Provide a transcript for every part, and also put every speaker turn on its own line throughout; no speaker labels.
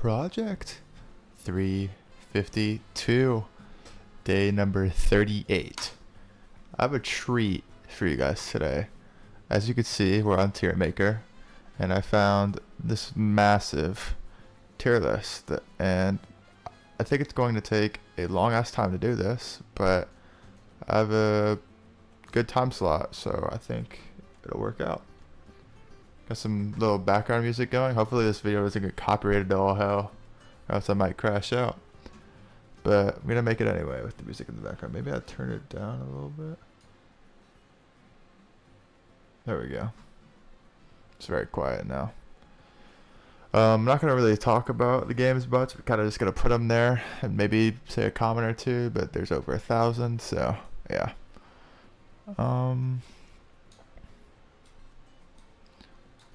Project 352, day number 38. I have a treat for you guys today. As you can see, we're on Tier Maker, and I found this massive tier list, and I think it's going to take a long ass time to do this, but I have a good time slot, so I think it'll work out. Got some little background music going. Hopefully this video doesn't get copyrighted to all hell, or else I might crash out. But I'm gonna make it anyway with the music in the background. Maybe I'll turn it down a little bit. There we go. It's very quiet now. I'm not gonna really talk about the games much. We're kind of just gonna put them there and maybe say a comment or two. But there's over 1,000, so yeah.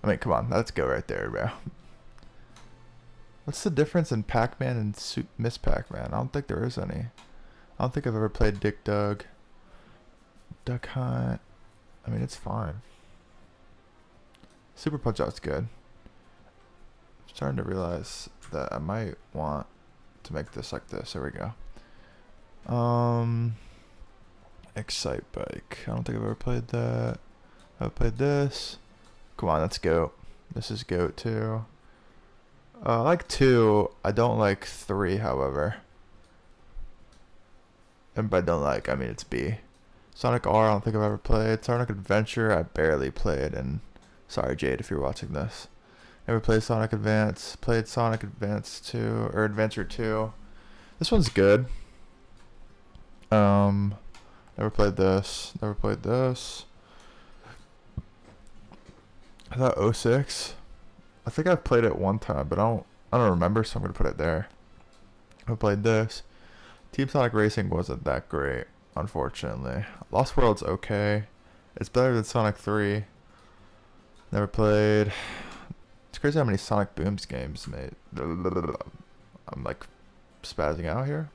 I mean, come on, let's go right there, bro. What's the difference in Pac-Man and Miss Pac-Man? I don't think there is any. I don't think I've ever played Dick Dug. Duck Hunt. I mean, it's fine. Super Punch-Out's good. I'm starting to realize that I might want to make this like this. There we go. Excite Bike. I don't think I've ever played that. I've played this. Come on, let's go. This is GOAT 2. I like 2. I don't like 3, however. And by don't like, I mean it's B. Sonic R, I don't think I've ever played. Sonic Adventure, I barely played. And sorry, Jade, if you're watching this. Never played Sonic Advance. Played Sonic Advance 2, or Adventure 2. This one's good. Never played this. Never played this. I thought 06. I think I've played it one time, but I don't remember, so I'm gonna put it there. I played this. Team Sonic Racing wasn't that great, unfortunately. Lost World's okay. It's better than Sonic 3. Never played. It's crazy how many Sonic Booms games made. I'm like spazzing out here.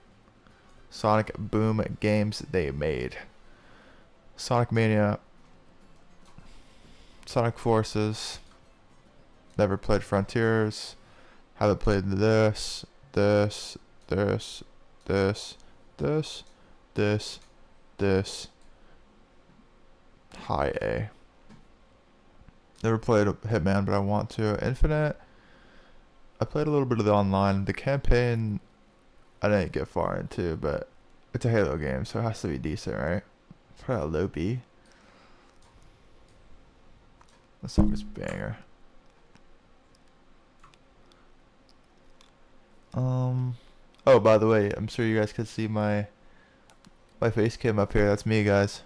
Sonic Boom games they made. Sonic Mania. Sonic Forces. Never played Frontiers. Haven't played this. High A. Never played Hitman, but I want to. Infinite. I played a little bit of the online. The campaign I didn't get far into, but it's a Halo game, so it has to be decent, right? Probably a low B. The song is banger. Oh, by the way, I'm sure you guys could see my face cam up here. That's me, guys.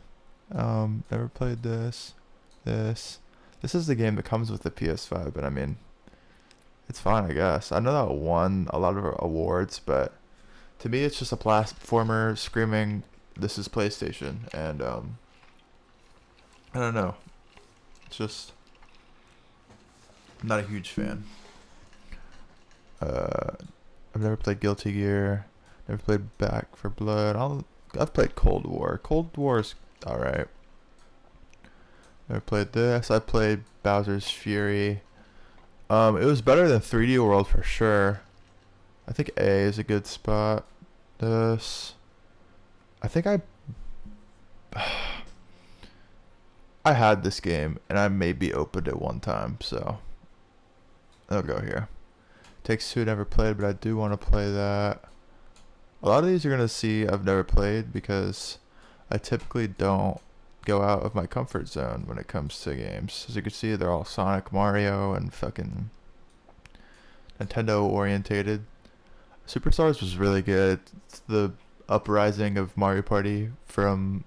Never played this. This is the game that comes with the PS5, but I mean, it's fine, I guess. I know that it won a lot of awards, but to me, it's just a platformer screaming, "This is PlayStation," and I don't know. It's just, I'm not a huge fan. I've never played Guilty Gear. Never played Back for Blood. I've played Cold War. Cold War's alright. Never played this. I played Bowser's Fury. It was better than 3D World for sure. I think A is a good spot. This. I think I had this game and I maybe opened it one time, so I'll go here. Takes Two, never played, but I do want to play that. A lot of these you're going to see I've never played because I typically don't go out of my comfort zone when it comes to games. As you can see, they're all Sonic, Mario, and fucking Nintendo orientated. Superstars was really good. It's the uprising of Mario Party from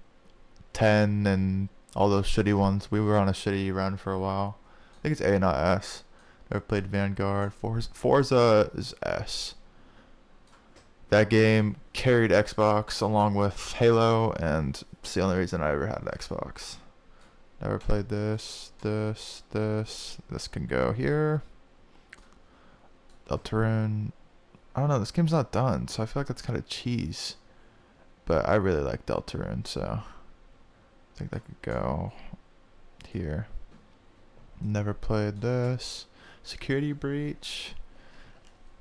10 and all those shitty ones. We were on a shitty run for a while. I think it's A, not S. Never played Vanguard. Forza is S. That game carried Xbox along with Halo, and it's the only reason I ever had an Xbox. Never played this. This can go here. Deltarune. I don't know, this game's not done, so I feel like that's kind of cheese. But I really like Deltarune, so I think that could go here. Never played this. Security Breach.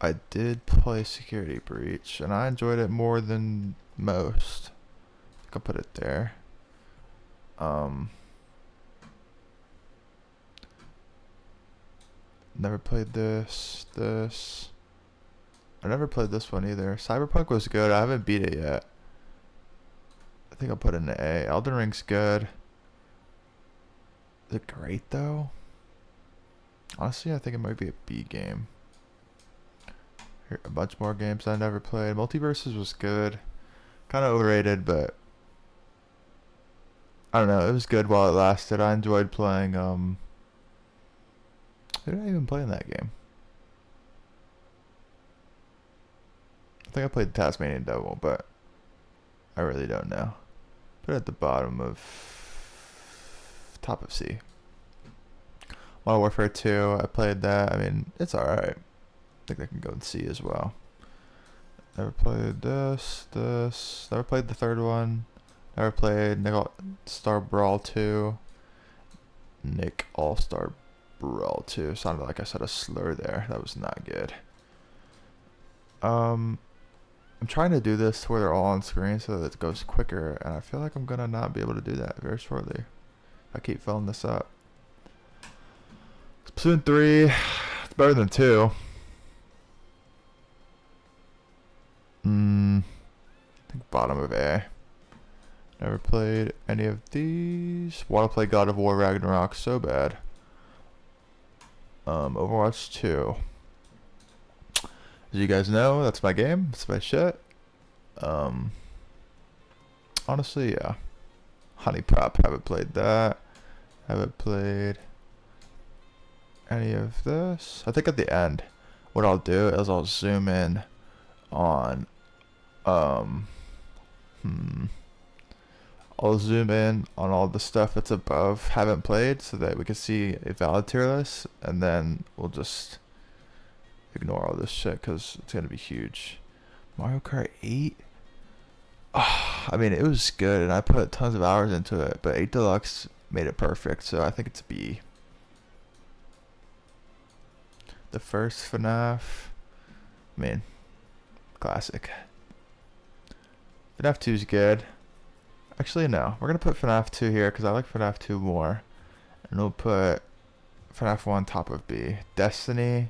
I did play Security Breach, and I enjoyed it more than most. I think I'll put it there. Never played this. I never played this one either. Cyberpunk was good. I haven't beat it yet. I think I'll put it in A. Elden Ring's good. Is it great though? Honestly, I think it might be a B game. Here, a bunch more games I never played. Multiverses was good. Kind of overrated, but I don't know. It was good while it lasted. I enjoyed playing. Who did I even play in that game? I think I played Tasmanian Devil, but I really don't know. Put it at the bottom of top of C. Modern Warfare 2, I played that. I mean, it's alright. I think that can go in C as well. Never played this. Never played the third one. Never played Nick All-Star Brawl 2. Nick All-Star Brawl 2. Sounded like I said a slur there. That was not good. I'm trying to do this to where they're all on screen so that it goes quicker, and I feel like I'm gonna not be able to do that very shortly if I keep filling this up. Splatoon 3, it's better than 2. I think bottom of A. Never played any of these. Want to play God of War Ragnarok so bad. Overwatch 2. As you guys know, that's my game. It's my shit. Honestly, yeah. Honey Pop, haven't played that. Haven't played any of this. I think at the end, what I'll do is I'll zoom in on, I'll zoom in on all the stuff that's above haven't played so that we can see a valid tier list, and then we'll just ignore all this shit because it's gonna be huge. Mario Kart 8. Oh, I mean, it was good and I put tons of hours into it, but 8 Deluxe made it perfect, so I think it's B. The first FNAF, I mean, classic. FNAF 2 is good. Actually, no. We're going to put FNAF 2 here because I like FNAF 2 more. And we'll put FNAF 1 top of B. Destiny.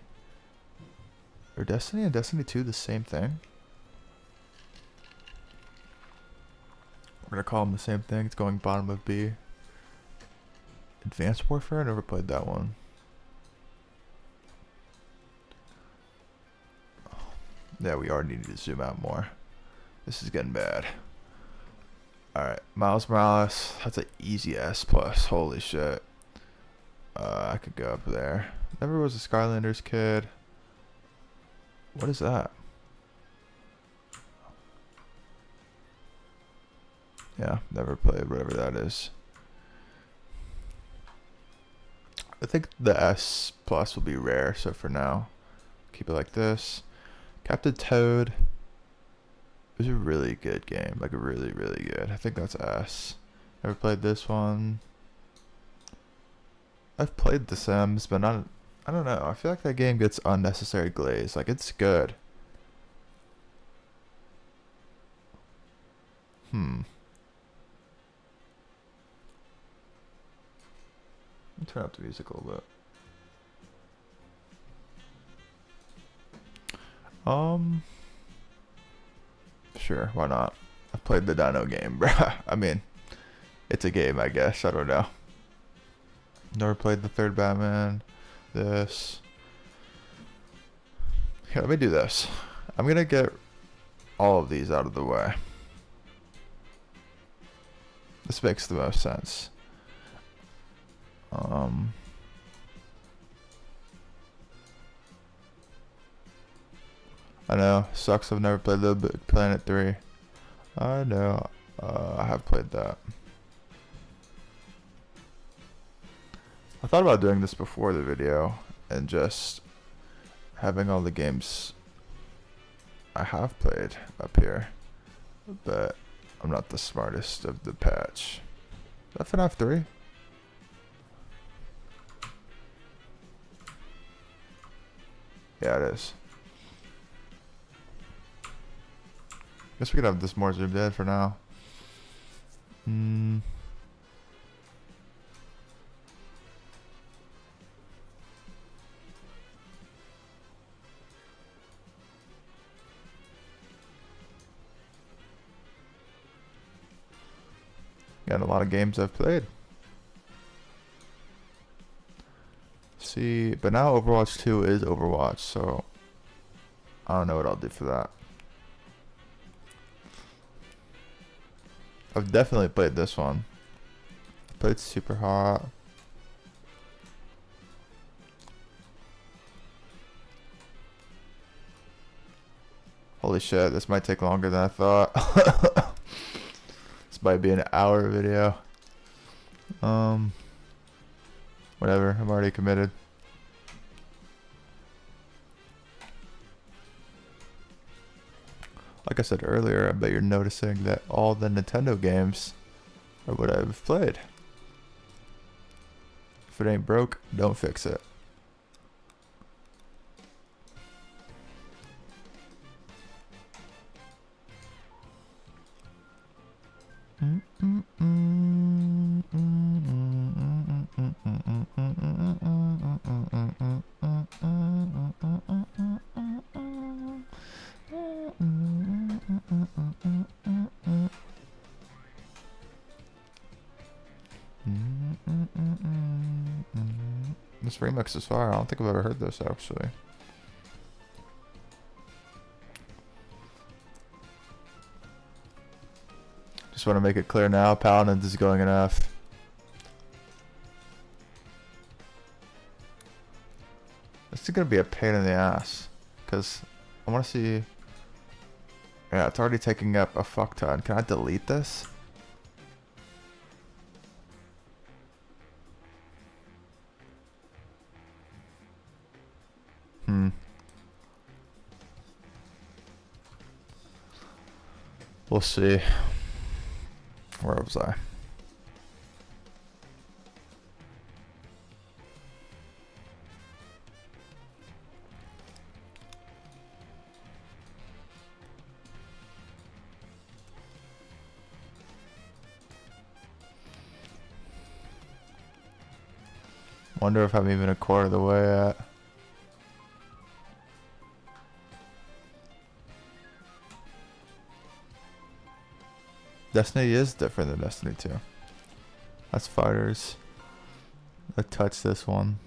Are Destiny and Destiny 2 the same thing? We're going to call them the same thing. It's going bottom of B. Advanced Warfare? I never played that one. Yeah, we are needing to zoom out more. This is getting bad. Alright, Miles Morales. That's an easy S+. Holy shit. I could go up there. Never was a Skylanders kid. What is that? Yeah, never played whatever that is. I think the S+ will be rare, so for now, keep it like this. Captain Toad. It was a really good game. Like, really, really good. I think that's S. Never played this one. I've played The Sims, but not... I don't know. I feel like that game gets unnecessary glaze. Like, it's good. Let me turn up the music a little bit. Sure, why not? I've played the Dino game, bruh. I mean, it's a game, I guess. I don't know. Never played the third Batman. This. Here, let me do this. I'm gonna get all of these out of the way. This makes the most sense. I know, sucks I've never played Little Big Planet 3. I know, I have played that. I thought about doing this before the video and just having all the games I have played up here, but I'm not the smartest of the patch. Is that FNAF 3? Yeah, it is. Guess we could have this more zoomed in for now. Got a lot of games I've played. See, but now Overwatch 2 is Overwatch, so I don't know what I'll do for that. I've definitely played this one. Played Super Hot. Holy shit, this might take longer than I thought. This might be an hour video. Whatever, I'm already committed. Like I said earlier, I bet you're noticing that all the Nintendo games are what I've played. If it ain't broke, don't fix it. This remix is fire. I don't think I've ever heard this actually. Just want to make it clear now, Paladins is going in F. This is going to be a pain in the ass. Because I want to see... Yeah, it's already taking up a fuck ton. Can I delete this? We'll see. Where was I? Wonder if I'm even a quarter of the way at. Destiny is different than Destiny 2. That's fighters. Let's touch this one.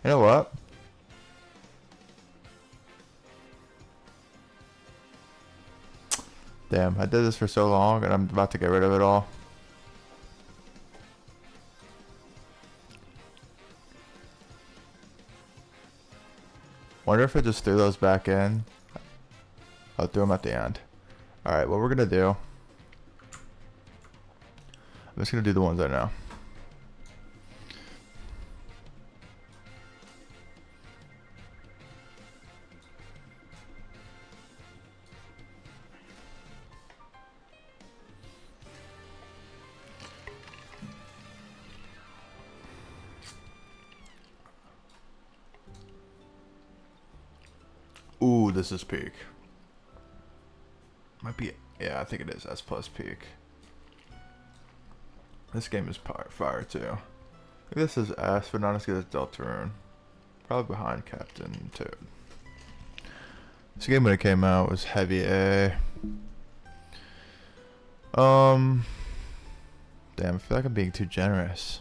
You know what? Damn, I did this for so long and I'm about to get rid of it all. Wonder if I just threw those back in. I'll throw them at the end. Alright, what we're gonna do. I'm just gonna do the ones I know. Ooh, this is peak. Might be, yeah, I think it is S plus peak. This game is fire too. This is S, but not as good as Deltarune. Probably behind Captain Toad. This game when it came out was heavy A. Damn, I feel like I'm being too generous.